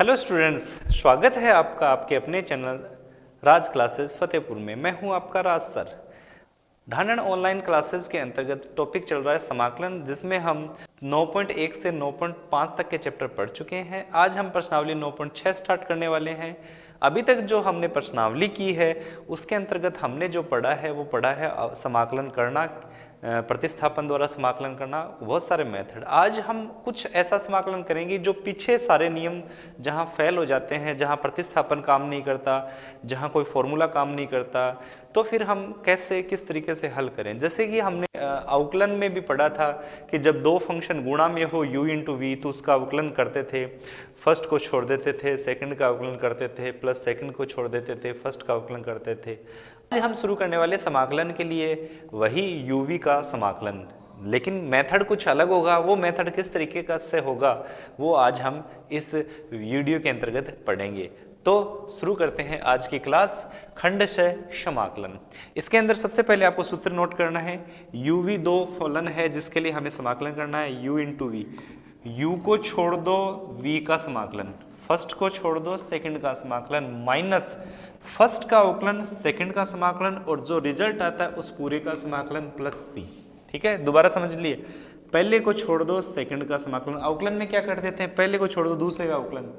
Hello students, स्वागत है आपका आपके अपने चैनल राज क्लासेस फतेहपुर में। मैं हूं आपका राज सर। ढांढन ऑनलाइन क्लासेस के अंतर्गत टॉपिक चल रहा है समाकलन, जिसमें हम 9.1 से 9.5 तक के चैप्टर पढ़ चुके हैं। आज हम प्रश्नावली 9.6 स्टार्ट करने वाले हैं। अभी तक जो हमने प्रश्नावली की है उसके अंतर्गत हमने जो पढ़ा है वो पढ़ा है समाकलन करना, प्रतिस्थापन द्वारा समाकलन करना, बहुत सारे मेथड। आज हम कुछ ऐसा समाकलन करेंगे जो पीछे सारे नियम जहाँ फेल हो जाते हैं, जहाँ प्रतिस्थापन काम नहीं करता, जहाँ कोई फॉर्मूला काम नहीं करता, तो फिर हम कैसे किस तरीके से हल करें। जैसे कि हमने अवकलन में भी पढ़ा था कि जब दो फंक्शन गुणा में हो u इंटू वी तो उसका अवकलन करते थे, फर्स्ट को छोड़ देते थे, सेकंड का अवकलन करते थे, प्लस सेकंड को छोड़ देते थे, फर्स्ट का अवकलन करते थे। आज हम शुरू करने वाले समाकलन के लिए वही uv का समाकलन, लेकिन मेथड कुछ अलग होगा। वो मेथड किस तरीके का से होगा वो आज हम इस वीडियो के अंतर्गत पढ़ेंगे। तो शुरू करते हैं आज की क्लास, खंडशः समाकलन। इसके अंदर सबसे पहले आपको सूत्र नोट करना है। uv दो फलन है जिसके लिए हमें समाकलन करना है u इंटू वी। u को छोड़ दो v का समाकलन, फर्स्ट को छोड़ दो सेकंड का समाकलन, माइनस फर्स्ट का अवकलन सेकंड का समाकलन, और जो रिजल्ट आता है उस पूरे का समाकलन प्लस c। ठीक है, दोबारा समझ लिए। पहले को छोड़ दो सेकंड का समाकलन, अवकलन में क्या कर देते हैं, पहले को छोड़ दो दूसरे का अवकलन,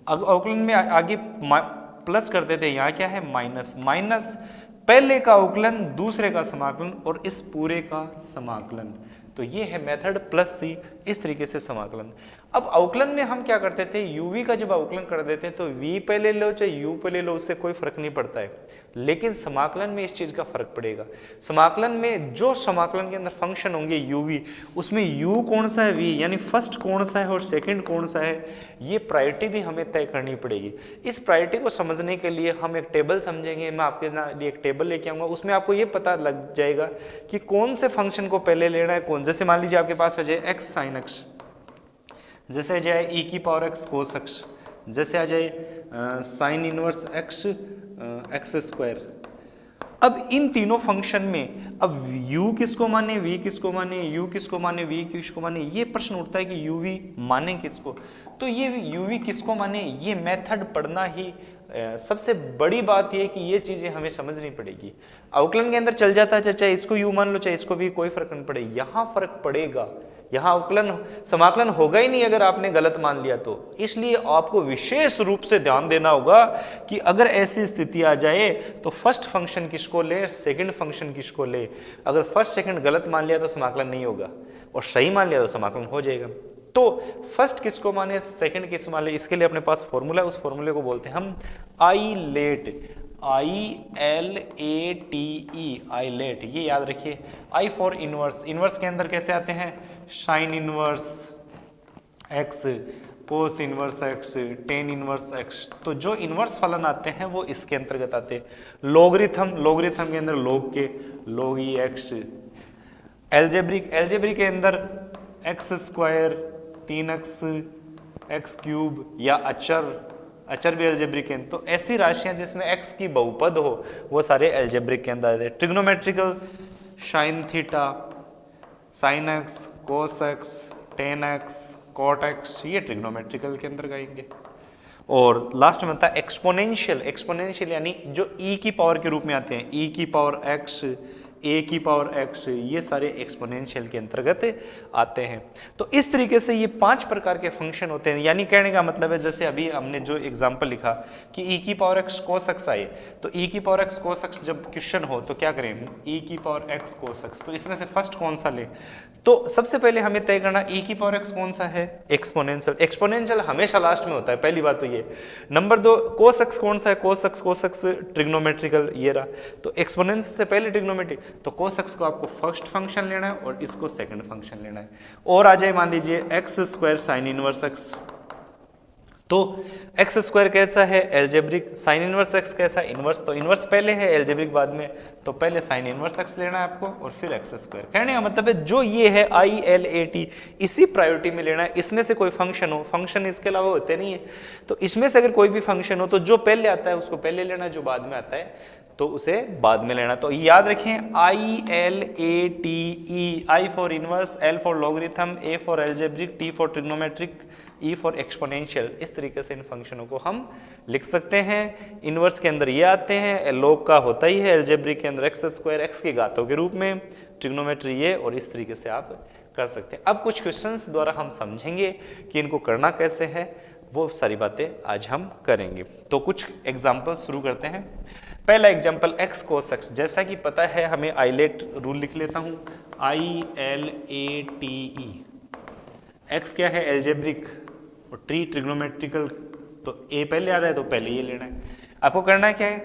अवकलन में आगे प्लस कर देते हैं, यहाँ क्या है माइनस, माइनस पहले का अवकलन दूसरे का समाकलन और इस पूरे का समाकलन। तो ये है मेथड प्लस सी, इस तरीके से समाकलन। अब अवकलन में हम क्या करते थे, uv का जब अवकलन कर देते हैं तो v पहले लो चाहे u पहले लो, उससे कोई फर्क नहीं पड़ता है। लेकिन समाकलन में इस चीज का फर्क पड़ेगा। समाकलन में जो समाकलन के अंदर फंक्शन होंगे uv, उसमें u कौन सा है, v यानी फर्स्ट कौन सा है और सेकंड कौन सा है, ये प्रायोरिटी भी हमें तय करनी पड़ेगी। इस प्रायोरिटी को समझने के लिए हम एक टेबल समझेंगे। मैं आपके लिए एक टेबल लेके आऊंगा, उसमें आपको ये पता लग जाएगा कि कौन से फंक्शन को पहले लेना है कौन। जैसे मान लीजिए आपके पास आ जाए एक्स साइन एक्स, जैसे आ जाए e की पावर x कोस x, जैसे आ जाए sign inverse x x square. अब इन तीनों फंक्शन में अब u किसको माने, v किसको माने, u किसको माने, v किसको माने, ये प्रश्न उठता है कि uv माने किसको। तो ये uv किसको माने, ये मेथड पढ़ना ही सबसे बड़ी बात ये कि ये चीजें हमें समझनी पड़ेगी। अवकलन के अंदर चल जाता है चाहे इसको u मान लो चाहे इसको v, कोई फर्क नहीं पड़ेगा। यहाँ फर्क पड़ेगा, यहाँ अवकलन समाकलन होगा ही नहीं अगर आपने गलत मान लिया तो। इसलिए आपको विशेष रूप से ध्यान देना होगा कि अगर ऐसी स्थिति आ जाए तो फर्स्ट फंक्शन किसको ले, सेकंड फंक्शन किसको ले। अगर फर्स्ट सेकंड गलत मान लिया तो समाकलन नहीं होगा, और सही मान लिया तो समाकलन हो जाएगा। तो फर्स्ट किसको माने, सेकंड किसको माने, इसके लिए अपने पास फॉर्मूला है, उस फॉर्मूले को बोलते हैं हम I let, ILATE, I let. ये याद रखिए। आई फॉर इनवर्स, इनवर्स के अंदर कैसे आते हैं, sign inverse x, cos inverse x, tan inverse x. तो जो इनवर्स फलन आते हैं वो इसके अंतर्गत आते हैं। लोगरिथम, लोगरिथम के अंदर लोग के लोग ही एक्स। एल्जेब्रिक, एल्जेब्रिक के अंदर x square, 3x, x cube, या अचर, अचर भी एल्जेब्रिक है। तो ऐसी राशियां जिसमें x की बहुपद हो वो सारे एल्जेब्रिक के अंदर आते हैं। Trigonometrical, sine theta, sine x, cos x, tan x, cot x, ये ट्रिग्नोमेट्रिकल के अंदर आएंगे। और लास्ट में आता है एक्सपोनेंशियल, एक्सपोनेंशियल यानी जो e की पावर के रूप में आते हैं, e की पावर x, a की पावर x, ये सारे एक्सपोनेंशियल के अंतर्गत आते हैं। तो इस तरीके से ये 5 प्रकार के फंक्शन होते हैं। यानी कहने का मतलब है, जैसे अभी हमने जो एग्जांपल लिखा कि e की पावर x cos x आए, तो e की पावर x cos x जब क्वेश्चन हो तो क्या करें, e की पावर x cos x। तो इसमें से फर्स्ट कौन सा ले, तो सबसे पहले हमें तय करना e की पावर x कौन सा है, एक्सपोनेंशियल। एक्सपोनेंशियल हमेशा लास्ट में होता है, पहली बात तो ये। नंबर 2 cos x कौन सा है, cos x ट्रिग्नोमेट्रिकल, ये रहा। तो एक्सपोनेंशियल से पहले ट्रिग्नोमेट्री, तो cos x को आपको फर्स्ट फंक्शन लेना है और इसको सेकंड फंक्शन लेना है। और आ जाए मान लीजिए x square sine inverse x, तो एक्स स्क्वायर कैसा है, एल्जेब्रिक। साइन इनवर्स एक्स कैसा है, इनवर्स। तो इनवर्स पहले है, एल्जेब्रिक बाद में। तो पहले साइन इनवर्स एक्स लेना है आपको और फिर एक्स स्क्वायर। कहने का मतलब है जो ये है ILAT, इसी प्रायोरिटी में लेना है। इसमें से कोई फंक्शन हो, फंक्शन इसके अलावा होते नहीं है, तो इसमें से अगर कोई भी फंक्शन हो तो जो पहले आता है उसको पहले लेना है, जो बाद में आता है तो उसे बाद में लेना। तो याद रखें ILATE, I for inverse, L for logarithm, A for algebraic, T for trigonometric, E for exponential, इस तरीके से इन फंक्शनों को हम लिख सकते हैं। इनवर्स के अंदर ये आते हैं, लॉग का होता ही है, अलजेब्रिक के अंदर एक्स स्क्वायर एक्स की घातों के रूप में, ट्रिग्नोमेट्री ये, और इस तरीके से आप कर सकते हैं। अब कुछ क्वेश्चंस द्वारा हम समझेंगे कि इनको करना कैसे है, वो सारी बातें आज हम करेंगे। तो कुछ एग्जाम्पल शुरू करते हैं। पहला एग्जाम्पल एक्स कोस एक्स, जैसा कि पता है हमें आईलेट रूल लिख लेता हूँ, ILATE। एक्स क्या है, एल्जेब्रिक, और टी ट्रिग्नोमेट्रिकल, तो ए पहले आ रहा है तो पहले ये लेना है। आपको करना क्या है,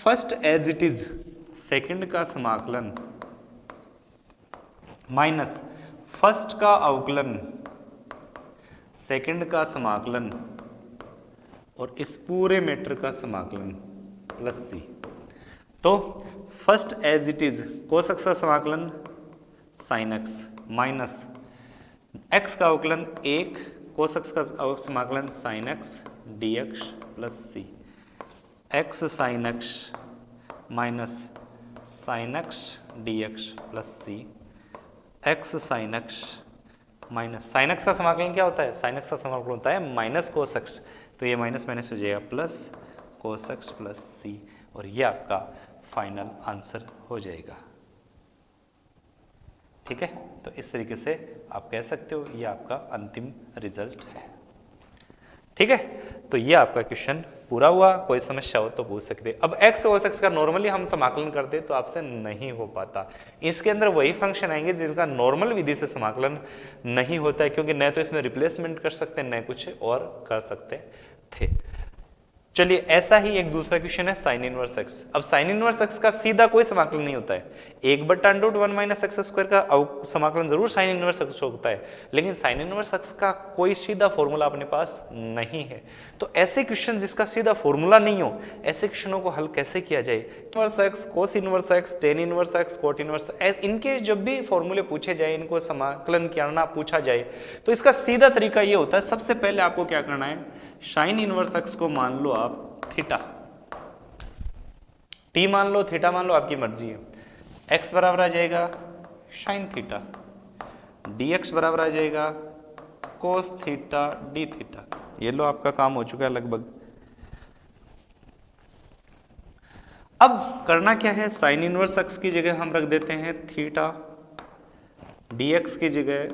first as it is second का समाकलन माइनस फर्स्ट का अवकलन सेकंड का समाकलन और इस पूरे मैटर का समाकलन प्लस सी। तो first as it is cos x का समाकलन साइन एक्स माइनस एक्स का अवकलन 1 कोस एक्स का समाकलन sine x d x plus c. X sine x minus sine x d x plus c. X sine x minus sine x का समाकलन क्या होता है, साइन एक्स का समाकलन होता है माइनस कोस एक्स, तो ये माइनस माइनस हो जाएगा plus cos x plus c, और ये आपका फाइनल आंसर हो जाएगा। ठीक है, तो इस तरीके से आप कह सकते हो ये आपका अंतिम रिजल्ट है। ठीक है, तो ये आपका क्वेश्चन पूरा हुआ। कोई समस्या हो तो पूछ सकते। अब एक्स और एक्स का नॉर्मली हम समाकलन करते तो आपसे नहीं हो पाता। इसके अंदर वही फंक्शन आएंगे जिनका नॉर्मल विधि से समाकलन नहीं होता है, क्योंकि न तो इसमें रिप्लेसमेंट कर सकते न कुछ और कर सकते थे। चलिए, ऐसा ही एक दूसरा क्वेश्चन है साइन इनवर्स एक्स। अब साइन इनवर्स एक्स का सीधा कोई समाकलन नहीं होता है, 1/√1 माइनस एक्स स्क्वायर का समाकलन जरूर साइन इनवर्स एक्स होता है, लेकिन साइन इनवर्स एक्स का कोई सीधा फॉर्मूला अपने पास नहीं है। तो ऐसे क्वेश्चन जिसका सीधा फॉर्मूला नहीं हो, ऐसे क्वेश्चनों को हल कैसे किया जाए। Inverse x, cos inverse x, tan inverse x, cot inverse, इनके जब भी फॉर्मूले पूछे जाए, इनको समाकलन करना पूछा जाए, तो इसका सीधा तरीका ये होता है, सबसे पहले आपको क्या करना है, साइन इनवर्स एक्स को मान लो आप थीटा, टी मान लो, थीटा मान लो, आपकी मर्जी है। एक्स बराबर आ जाएगा साइन थीटा, डी एक्स बराबर आ जाएगा कोस थीटा डी थीटा। ये लो, आपका काम हो चुका है लगभग। अब करना क्या है, साइन इनवर्स एक्स की जगह हम रख देते हैं थीटा, डी एक्स की जगह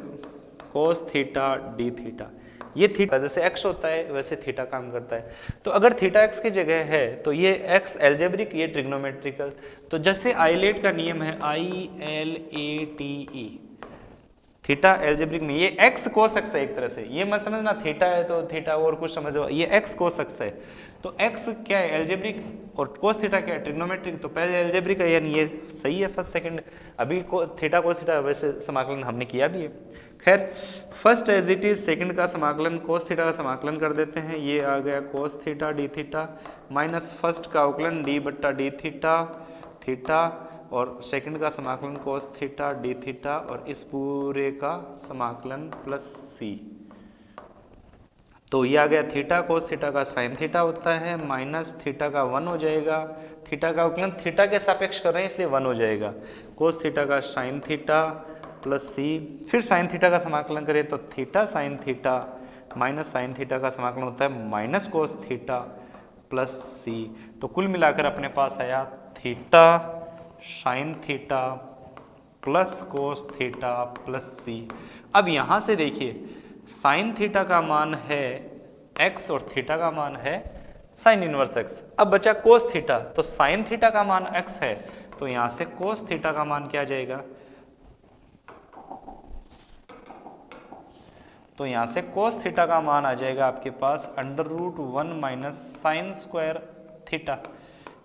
कोस थीटा डी थीटा। ये थीटा जैसे एक्स होता है वैसे थीटा काम करता है। तो अगर थीटा एक्स की जगह है तो ये एक्स एल्जेब्रिक, ये ट्रिग्नोमेट्रिकल। तो जैसे आईलेट का नियम है ILATE, थीटा एल्जेब्रिक में ये एक्स कोस एक्स है एक तरह से, ये मत समझना थीटा है तो थीटा और कुछ समझो, ये एक्स कोस एक्स है। तो एक्स क्या है, एल्जेब्रिक, और कोस थीटा क्या है, ट्रिग्नोमेट्रिक। तो पहले एल्जेब्रिक है, यानी ये सही है फर्स्ट सेकंड। अभी थीटा कोस थीटा वैसे समाकलन हमने किया भी है। खैर, first as it is second का समाकलन कोस थीटा का समाकलन कर देते हैं। ये आ गया कोस theta d theta minus first का अवकलन d/d थीटा थीटा, और सेकंड का समाकलन कोस थीटा डी थीटा, और इस पूरे का समाकलन प्लस सी। तो ये आ गया थीटा कोस थीटा का साइन थीटा होता है माइनस थीटा का 1 हो जाएगा, थीटा का अवकलन थीटा के सापेक्ष कर रहे हैं इसलिए 1 हो जाएगा, कोस थीटा का साइन थीटा प्लस सी। फिर साइन थीटा का समाकलन करें तो theta sine theta minus sine theta का समाकलन होता है माइनस कोस थीटा प्लस सी। तो कुल मिलाकर अपने पास आया theta sine theta plus cos theta plus c. अब यहाँ से देखिए, साइन थीटा का मान है x और थीटा का मान है साइन इनवर्स x। अब बचा कोस थीटा, तो साइन थीटा का मान x है, तो यहाँ से कोस थीटा का मान क्या जाएगा, तो यहाँ से कोस थीटा का मान आ जाएगा आपके पास √1 माइनस साइन स्क्वायर थीटा,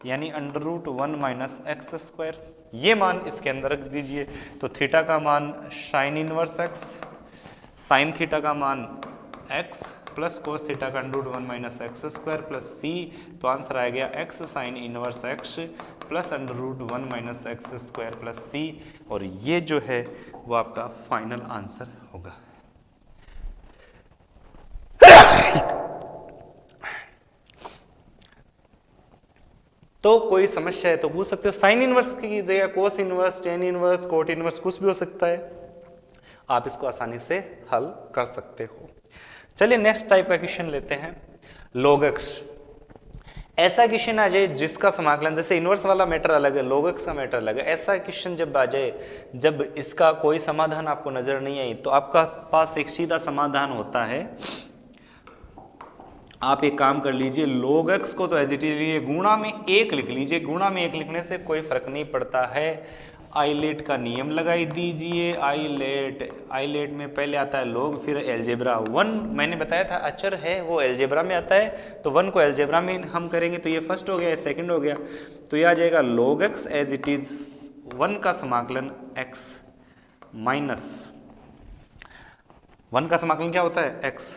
यानी √1 माइनस एक्स स्क्वायर। ये मान इसके अंदर रख दीजिए। तो थीटा का मान sine inverse x, sine theta का मान x प्लस कोस थीटा का √1 माइनस एक्स स्क्वायर प्लस सी। तो आंसर आ गया x sine inverse x plus √1 minus x square plus c, और ये जो है वो आपका फाइनल आंसर होगा। तो कोई समस्या है तो पूछ सकते हो। साइन इनवर्स की जगह cos inverse, tan inverse, cot inverse कुछ भी हो सकता है, आप इसको आसानी से हल कर सकते हो। चलिए नेक्स्ट टाइप का क्वेश्चन लेते हैं, log x। ऐसा क्वेश्चन आ जाए जिसका समाकलन, जैसे इनवर्स वाला मैटर अलग है, log x का मैटर अलग है, ऐसा क्वेश्चन जब आ जाए जब इसका कोई समाधान आपको नजर नहीं आई, तो आपका पास एक सीधा समाधान होता है। आप एक काम कर लीजिए, log x को तो एज इट इज गुणा में 1 लिख लीजिए। गुणा में 1 लिखने से कोई फर्क नहीं पड़ता है। आइलेट का नियम लगाई दीजिए। आइलेट में पहले आता है log, फिर एलजेब्रा। 1 मैंने बताया था अचर है, वो एलजेब्रा में आता है, तो 1 को एलजेब्रा में हम करेंगे तो ये फर्स्ट हो गया, सेकंड हो गया, तो ये आ जाएगा log x as it is 1 का समाकलन x माइनस 1 का समाकलन क्या होता है x,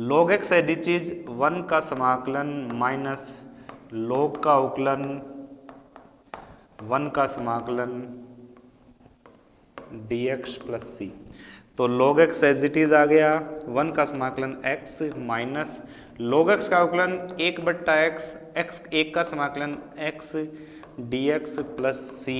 log x as it is 1 का समाकलन माइनस log का अवकलन 1 का समाकलन dx प्लस c। तो log x as it is आ गया 1 का समाकलन x माइनस log x का अवकलन 1/x, x 1 का समाकलन x dx प्लस c।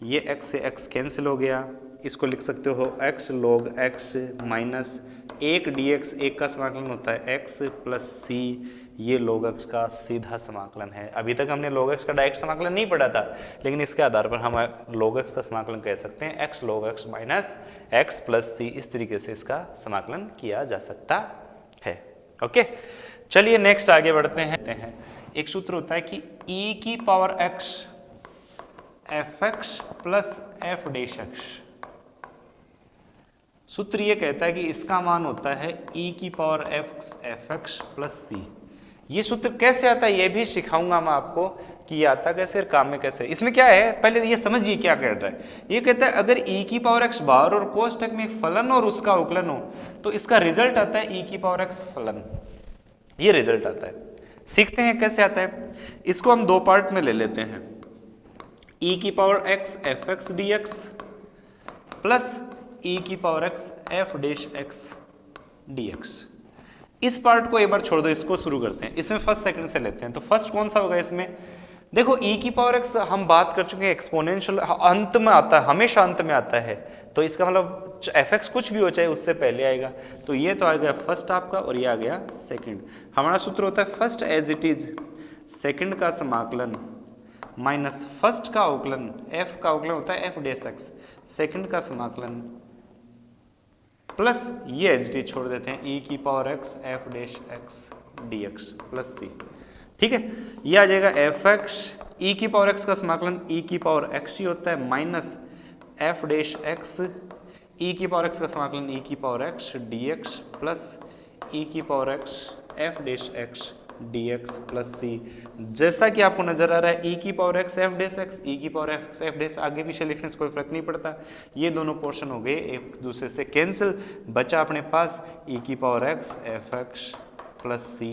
ये x से x कैंसिल हो गया, इसको लिख सकते हो x log x minus 1 dx, 1 का समाकलन होता है x प्लस c। ये log x का सीधा समाकलन है। अभी तक हमने log x का डायरेक्ट समाकलन नहीं पढ़ा था, लेकिन इसके आधार पर हम log x का समाकलन कह सकते हैं x log x minus x plus c। इस तरीके से इसका समाकलन किया जा सकता है। ओके, चलिए नेक्स्ट आगे बढ़ते हैं। एक सूत्र होता है कि e की power x fx plus f dash x। सूत्र ये कहता है कि इसका मान होता है e की पावर fx प्लस c। ये सूत्र कैसे आता है ये भी सिखाऊंगा मैं आपको कि ये आता कैसे और काम में कैसे। इसमें क्या है, पहले ये समझिए क्या कह रहा है। ये कहता है अगर e की पावर x बाहर और कोष्ठक में फलन और उसका अवकलन हो तो इसका रिजल्ट आता है e की पावर x फलन। ये रिजल्ट आता है। सीखते हैं कैसे आता है। इसको हम 2 पार्ट में ले लेते हैं, e की power x fx dx plus e की power x f dash x dx। इस पार्ट को एक बार छोड़ दो, इसको शुरू करते हैं। इसमें फर्स्ट सेकंड से लेते हैं। तो फर्स्ट कौन सा होगा इसमें, देखो e की पावर x हम बात कर चुके हैं, एक्सपोनेंशियल अंत में आता है, हमेशा अंत में आता है, तो इसका मतलब fx कुछ भी हो चाहे उससे पहले आएगा। तो ये तो आ गया फर्स्ट आपका और ये आ गया सेकंड। हमारा सूत्र होता है first as it is second का समाकलन माइनस फर्स्ट का अवकलन, f का अवकलन होता है f डैश x, सेकंड का समाकलन प्लस ये एज टी छोड़ देते हैं e की power x f dash x dx plus c। ठीक है, ये आ जाएगा fx e की पावर x का समाकलन e की पावर x ही होता है minus f dash x e की पावर x का समाकलन e की power x dx plus e की power x f dash x dx plus c। जैसा कि आपको नजर आ रहा है e की power x f dash x, e की पावर f डैश, आगे पीछे लिखने से कोई फर्क नहीं पड़ता। ये दोनों पोर्शन हो गए एक दूसरे से कैंसिल, बचा अपने पास e की power x f x plus c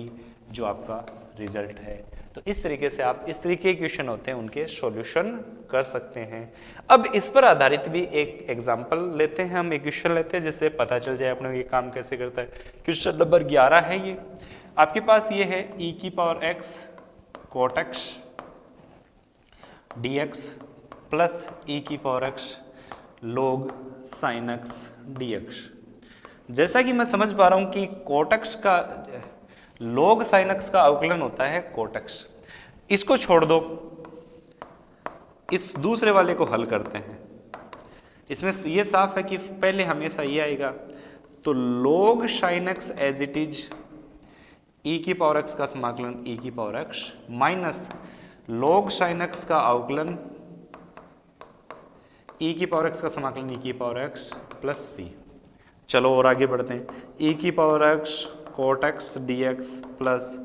जो आपका रिजल्ट है। तो इस तरीके से आप इस तरीके के क्वेश्चन होते हैं उनके सॉल्यूशन कर सकते हैं। अब इस पर आधारित भी एक एग्जांपल लेते हैं, हम एक क्वेश्चन लेते हैं जिससे पता चल जाए अपने ये काम कैसे करता है। क्वेश्चन नंबर 11 है ये आपके पास, ये है e की power x cot x dx plus e की power x log sin x dx। जैसा कि मैं समझ पा रहा हूं कि cot x का log sin x का अवकलन होता है cot x। इसको छोड़ दो, इस दूसरे वाले को हल करते हैं। इसमें ये साफ है कि पहले हमेशा ये आएगा, तो log sin x as it is e की पावर x का समाकलन e की power x minus log sin x का अवकलन e की पावर x का समाकलन e की पावर x प्लस c। चलो और आगे बढ़ते हैं, e की power x cot x dx plus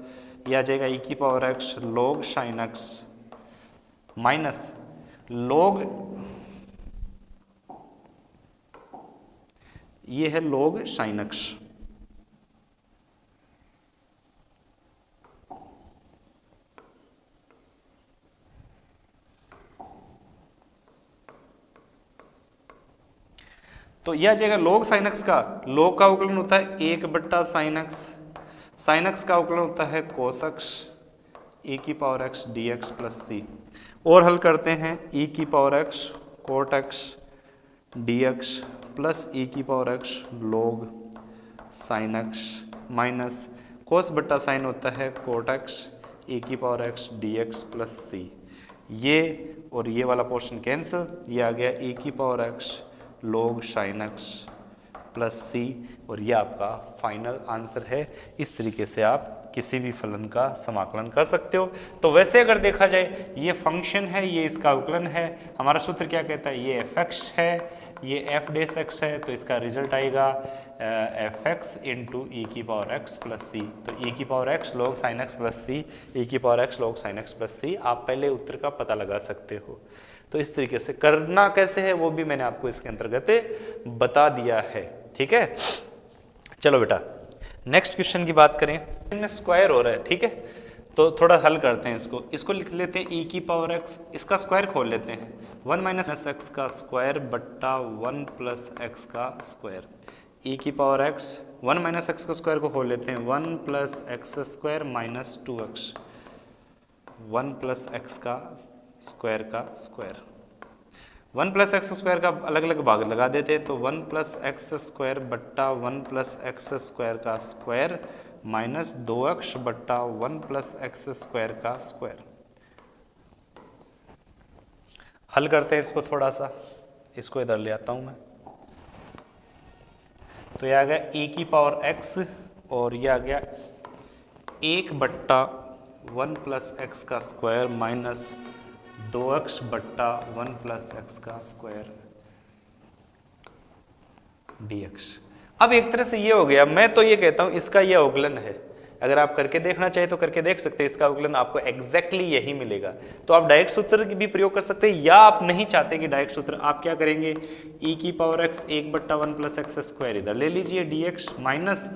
यह आ जाएगा e की power x log sin x minus log, ये है log sin x। तो यह आ जाएगा log sin x का, log का अवकलन होता है 1/sin x, sin x का अवकलन होता है cos x e की power x dx plus c। और हल करते हैं e की power x cot x d x plus e की power x log sine x minus cos बट्टा साइन होता है कोट एक्स ई की power x d x plus c. ये और ये वाला पोर्शन कैंसिल, ये आ गया ई की power x log sine x plus c, और ये आपका फाइनल आंसर है। इस तरीके से आप किसी भी फलन का समाकलन कर सकते हो। तो वैसे अगर देखा जाए ये फंक्शन है, ये इसका अवकलन है, हमारा सूत्र क्या कहता है, ये एफ एक्स है, ये एफ डेस एक्स है, तो इसका रिजल्ट आएगा एफ एक्स इंटू ई की पावर एक्स प्लस सी। तो ई की power x log sine x plus c, e की power x log sine x plus c, आप पहले उत्तर का पता लगा सकते हो। तो इस तरीके से करना कैसे है वो भी मैंने आपको इसके अंतर्गत बता दिया है। ठीक है, चलो बेटा नेक्स्ट क्वेश्चन की बात करें। इनमें स्क्वायर हो रहा है, ठीक है, तो थोड़ा हल करते हैं इसको। इसको लिख लेते हैं ई की पावर एक्स, इसका स्क्वायर खोल लेते हैं, 1 माइनस एक्स का स्क्वायर बट्टा 1 प्लस एक्स का स्क्वायर। ई की पावर एक्स 1 माइनस एक्स का स्क्वायर को खोल लेते हैं, 1 plus x square minus 2x, 1 plus x का स्क्वायर, 1 प्लस एक्स स्क्वायर का अलग अलग भाग लगा देते हैं, तो 1 प्लस एक्स स्क्वायर बट्टा 1 प्लस एक्स स्क्वायर का स्क्वायर माइनस 2x बट्टा 1 प्लस एक्स स्क्वायर का स्क्वायर। हल करते हैं इसको थोड़ा सा, इसको इधर ले आता हूं मैं। तो यह आ गया e की पावर x और यह आ गया 1 बट्टा 1 प्लस एक्स का स्क्वायर माइनस 2x बट्टा 1 प्लस एक्स का स्क्वायर dx। अब एक तरह से ये हो गया, मैं तो ये कहता हूं इसका ये अवकलन है। अगर आप करके देखना चाहे तो करके देख सकते हैं, इसका अवकलन आपको एग्जैक्टली यही मिलेगा। तो आप डायरेक्ट सूत्र भी प्रयोग कर सकते हैं, या आप नहीं चाहते कि डायरेक्ट सूत्र, आप क्या करेंगे, e की पावर x 1 बट्टा 1 प्लस एक्स स्क्वायर इधर ले लीजिए dx माइनस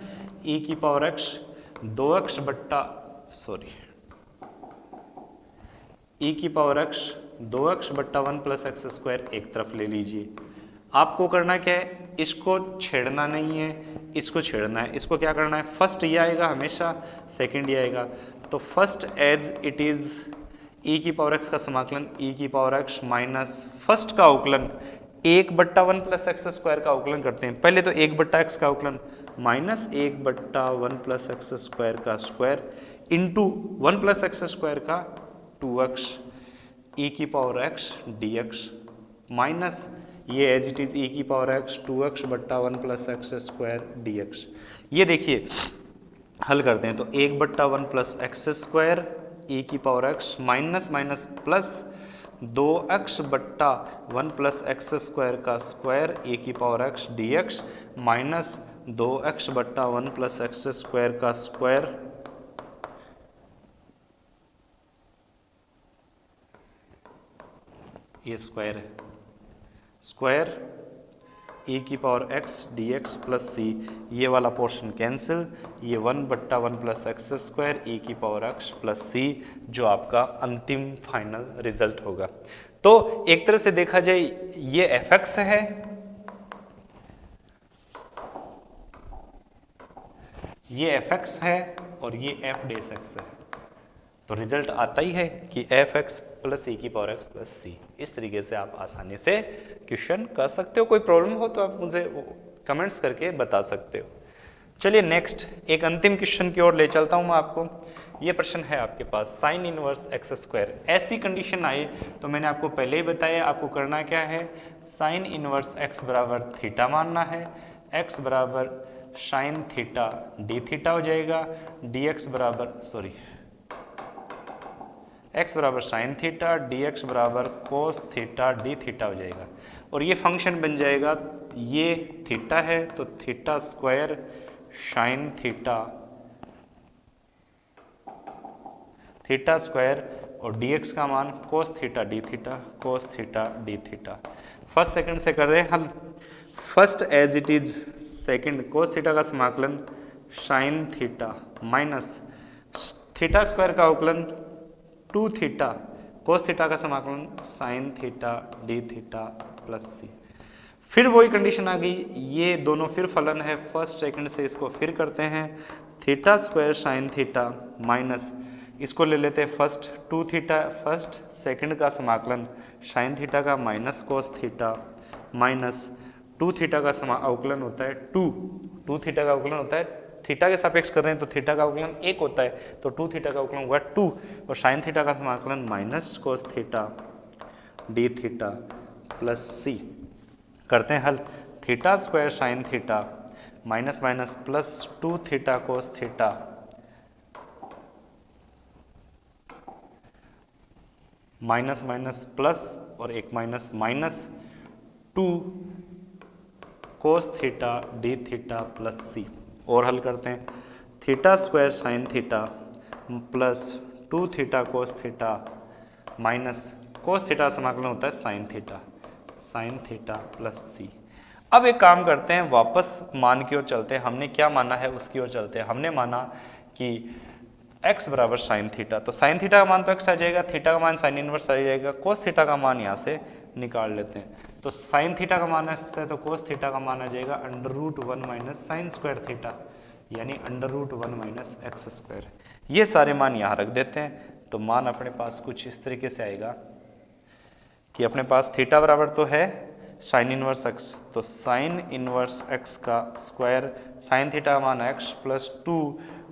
e की पावर x 2x बट्टा e की पावर x 2x बट्टा 1 प्लस एक्स स्क्वायर एक तरफ ले लीजिए। आपको करना क्या है, इसको छेड़ना नहीं है, इसको छेड़ना है। इसको क्या करना है, फर्स्ट ये आएगा हमेशा, सेकंड ये आएगा। तो first as it is e की पावर x का समाकलन e की पावर x माइनस फर्स्ट का अवकलन 1 बट्टा 1 प्लस एक्स स्क्वायर का अवकलन करते हैं। पहले तो 1 बट्टा x का अवकलन माइनस 1 बट्टा 1 प्लस एक्स स्क्वायर का square into 1 plus x square का 2x e की पावर x dx माइनस ये एज इट इज e की पावर x 2x बट्टा 1 प्लस एक्स स्क्वायर dx। ये देखिए हल करते हैं, तो 1 बट्टा 1 प्लस एक्स स्क्वायर e की power x minus minus plus 2x बट्टा 1 प्लस एक्स स्क्वायर का स्क्वायर e की power x dx minus 2x बट्टा 1 प्लस एक्स स्क्वायर का स्क्वायर ये स्क्वायर है, स्क्वायर e की power x dx plus c, ये वाला पोर्शन कैंसिल, ये 1 बट्टा 1 प्लस एक्स स्क्वायर e की पावर x प्लस c, जो आपका अंतिम फाइनल रिजल्ट होगा। तो एक तरह से देखा जाए ये fx है, ये fx है और ये f डेस x है। तो रिजल्ट आता ही है कि एफ एक्स प्लस ई की पावर एक्स प्लस सी। इस तरीके से आप आसानी से क्वेश्चन कर सकते हो। कोई प्रॉब्लम हो तो आप मुझे कमेंट्स करके बता सकते हो। चलिए नेक्स्ट एक अंतिम क्वेश्चन की ओर ले चलता हूं मैं आपको। ये प्रश्न है आपके पास, साइन इनवर्स एक्स स्क्वायर। ऐसी कंडीशन आए तो मैंने आपको पहले ही बताया आपको करना क्या है, साइन इनवर्स एक्स बराबर थीटा मानना है, एक्स बराबर साइन थीटा डी थीटा हो जाएगा, डी एक्स बराबर x बराबर साइन थीटा डी एक्स बराबर कोस थीटा डी थीटा हो जाएगा। और ये फंक्शन बन जाएगा, ये थीटा है तो theta square sine theta, theta square और dx का मान cos theta d theta, cos theta d theta. First second से कर रहे हैं हल। First as it is, second cos theta का समाकलन sine theta minus theta square का अवकलन 2 थीटा, कोस थीटा का समाकलन sine theta d theta plus c. फिर वही कंडीशन आ गई, ये दोनों फिर फलन है, फर्स्ट सेकंड से इसको फिर करते हैं, theta square sine theta minus इसको ले लेते हैं फर्स्ट 2 थीटा, फर्स्ट सेकंड का समाकलन साइन थीटा का minus cos theta minus 2 theta का अवकलन होता है 2 थीटा का अवकलन होता है, थीटा के सापेक्ष कर रहे हैं तो थीटा का अवकलन 1 होता है, तो 2 थीटा का अवकलन हुआ 2, और साइन थीटा का समाकलन minus cos theta d theta plus c. करते हैं हल। Theta square sine theta minus minus plus 2 theta cos theta minus minus plus और एक minus minus 2 cos theta d theta plus c. और हल करते हैं। Theta square sine theta plus 2 theta cos theta minus cos theta समाकलन होता है sign theta plus c. अब एक काम करते हैं, वापस मान की ओर चलते हैं। हमने क्या माना है उसकी ओर चलते हैं। हमने माना कि x बराबर साइन थीटा, तो साइन थीटा का मान तो x आ जाएगा, थीटा का मान साइन इनवर्स आ जाएगा, कोस थीटा का मान यहाँ से निकाल लेते हैं। तो साइन थीटा का मान है तो कोस थीटा का मान आ जाएगा √1 माइनस साइन स्क्वायर थीटा, यानी √1 माइनस एक्स स्क्वायर। ये सारे मान यहाँ रख देते हैं, तो मान अपने पास कुछ इस तरीके से आएगा कि अपने पास थीटा बराबर तो है साइन इनवर्स एक्स, तो साइन इनवर्स एक्स का स्क्वायर, साइन थीटा का मान x plus 2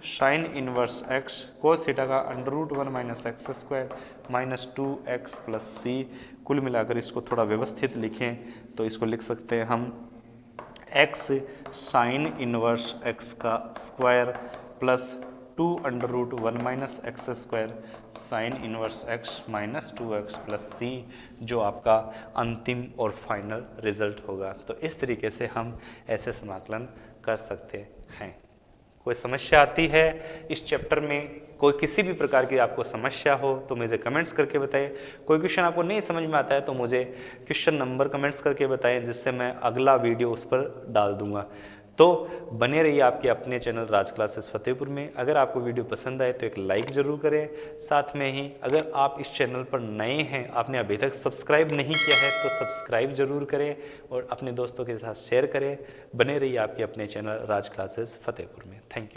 sine inverse x, cos theta का √1 minus x square minus 2x plus c. कुल मिलाकर इसको थोड़ा व्यवस्थित लिखें तो इसको लिख सकते हैं हम x साइन इनवर्स x का square plus 2√1 minus x square sine inverse x minus 2x plus c, जो आपका अंतिम और फाइनल रिजल्ट होगा। तो इस तरीके से हम ऐसे समाकलन कर सकते हैं। कोई समस्या आती है इस चैप्टर में, कोई किसी भी प्रकार की आपको समस्या हो तो मुझे कमेंट्स करके बताएं। कोई क्वेश्चन आपको नहीं समझ में आता है तो मुझे क्वेश्चन नंबर कमेंट्स करके बताएं, जिससे मैं अगला वीडियो उस पर डाल दूंगा। तो बने रहिए आपके अपने चैनल राज क्लासेस फतेहपुर में। अगर आपको वीडियो पसंद आए तो एक लाइक ज़रूर करें। साथ में ही अगर आप इस चैनल पर नए हैं, आपने अभी तक सब्सक्राइब नहीं किया है तो सब्सक्राइब ज़रूर करें और अपने दोस्तों के साथ शेयर करें। बने रहिए आपके अपने चैनल राज क्लासेस फतेहपुर में। Thank you.